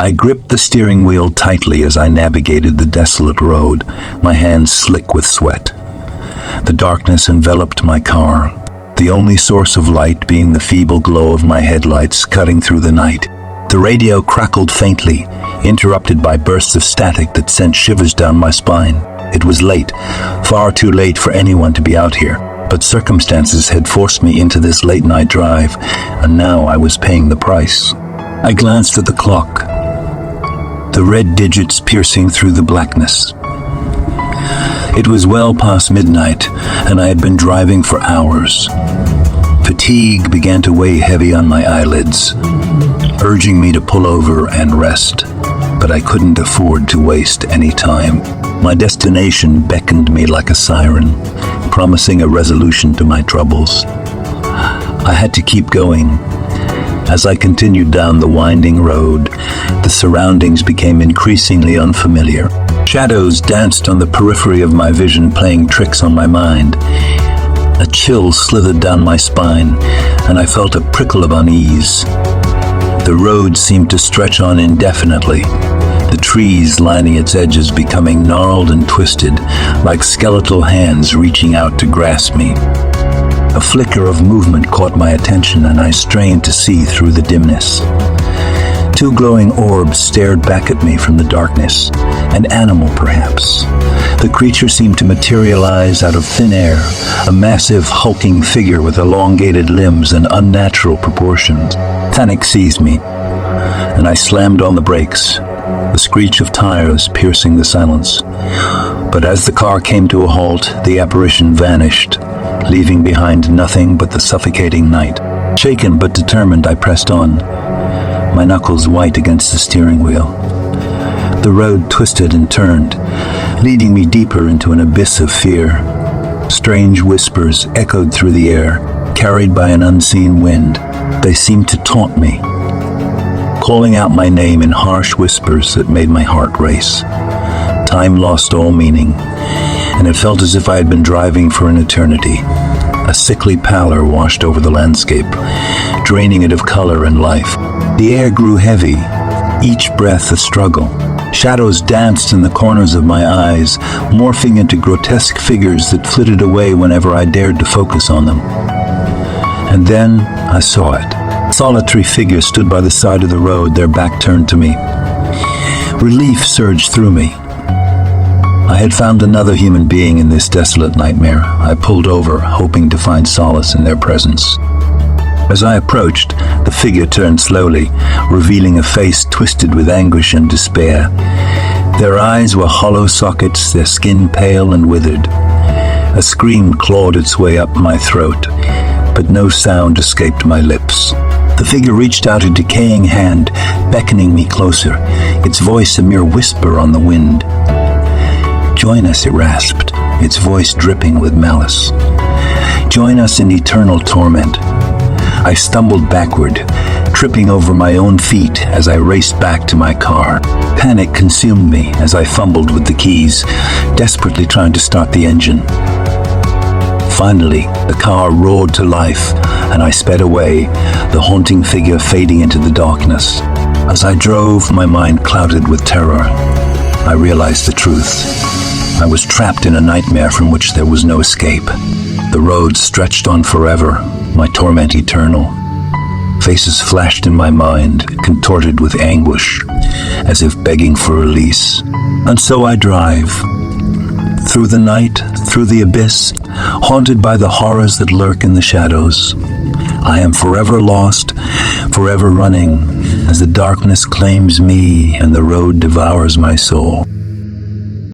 I gripped the steering wheel tightly as I navigated the desolate road, my hands slick with sweat. The darkness enveloped my car, the only source of light being the feeble glow of my headlights cutting through the night. The radio crackled faintly, interrupted by bursts of static that sent shivers down my spine. It was late, far too late for anyone to be out here, but circumstances had forced me into this late-night drive, and now I was paying the price. I glanced at the clock, the red digits piercing through the blackness. It was well past midnight, and I had been driving for hours. Fatigue began to weigh heavy on my eyelids, urging me to pull over and rest, but I couldn't afford to waste any time. My destination beckoned me like a siren, promising a resolution to my troubles. I had to keep going. As I continued down the winding road, the surroundings became increasingly unfamiliar. Shadows danced on the periphery of my vision, playing tricks on my mind. A chill slithered down my spine, and I felt a prickle of unease. The road seemed to stretch on indefinitely, the trees lining its edges becoming gnarled and twisted, like skeletal hands reaching out to grasp me. A flicker of movement caught my attention, and I strained to see through the dimness. Two glowing orbs stared back at me from the darkness, an animal perhaps. The creature seemed to materialize out of thin air, a massive, hulking figure with elongated limbs and unnatural proportions. Panic seized me, and I slammed on the brakes, the screech of tires piercing the silence. But as the car came to a halt, the apparition vanished, leaving behind nothing but the suffocating night. Shaken but determined, I pressed on, my knuckles white against the steering wheel. The road twisted and turned, leading me deeper into an abyss of fear. Strange whispers echoed through the air, carried by an unseen wind. They seemed to taunt me, calling out my name in harsh whispers that made my heart race. Time lost all meaning, and it felt as if I had been driving for an eternity. A sickly pallor washed over the landscape, draining it of color and life. The air grew heavy, each breath a struggle. Shadows danced in the corners of my eyes, morphing into grotesque figures that flitted away whenever I dared to focus on them. And then I saw it. A solitary figure stood by the side of the road, their back turned to me. Relief surged through me. I had found another human being in this desolate nightmare. I pulled over, hoping to find solace in their presence. As I approached, the figure turned slowly, revealing a face twisted with anguish and despair. Their eyes were hollow sockets, their skin pale and withered. A scream clawed its way up my throat, but no sound escaped my lips. The figure reached out a decaying hand, beckoning me closer, its voice a mere whisper on the wind. "Join us," it rasped, its voice dripping with malice. "Join us in eternal torment." I stumbled backward, tripping over my own feet as I raced back to my car. Panic consumed me as I fumbled with the keys, desperately trying to start the engine. Finally, the car roared to life, and I sped away, the haunting figure fading into the darkness. As I drove, my mind clouded with terror. I realized the truth. I was trapped in a nightmare from which there was no escape. The road stretched on forever, my torment eternal. Faces flashed in my mind, contorted with anguish, as if begging for release. And so I drive, through the night, through the abyss, haunted by the horrors that lurk in the shadows. I am forever lost, forever running, as the darkness claims me and the road devours my soul.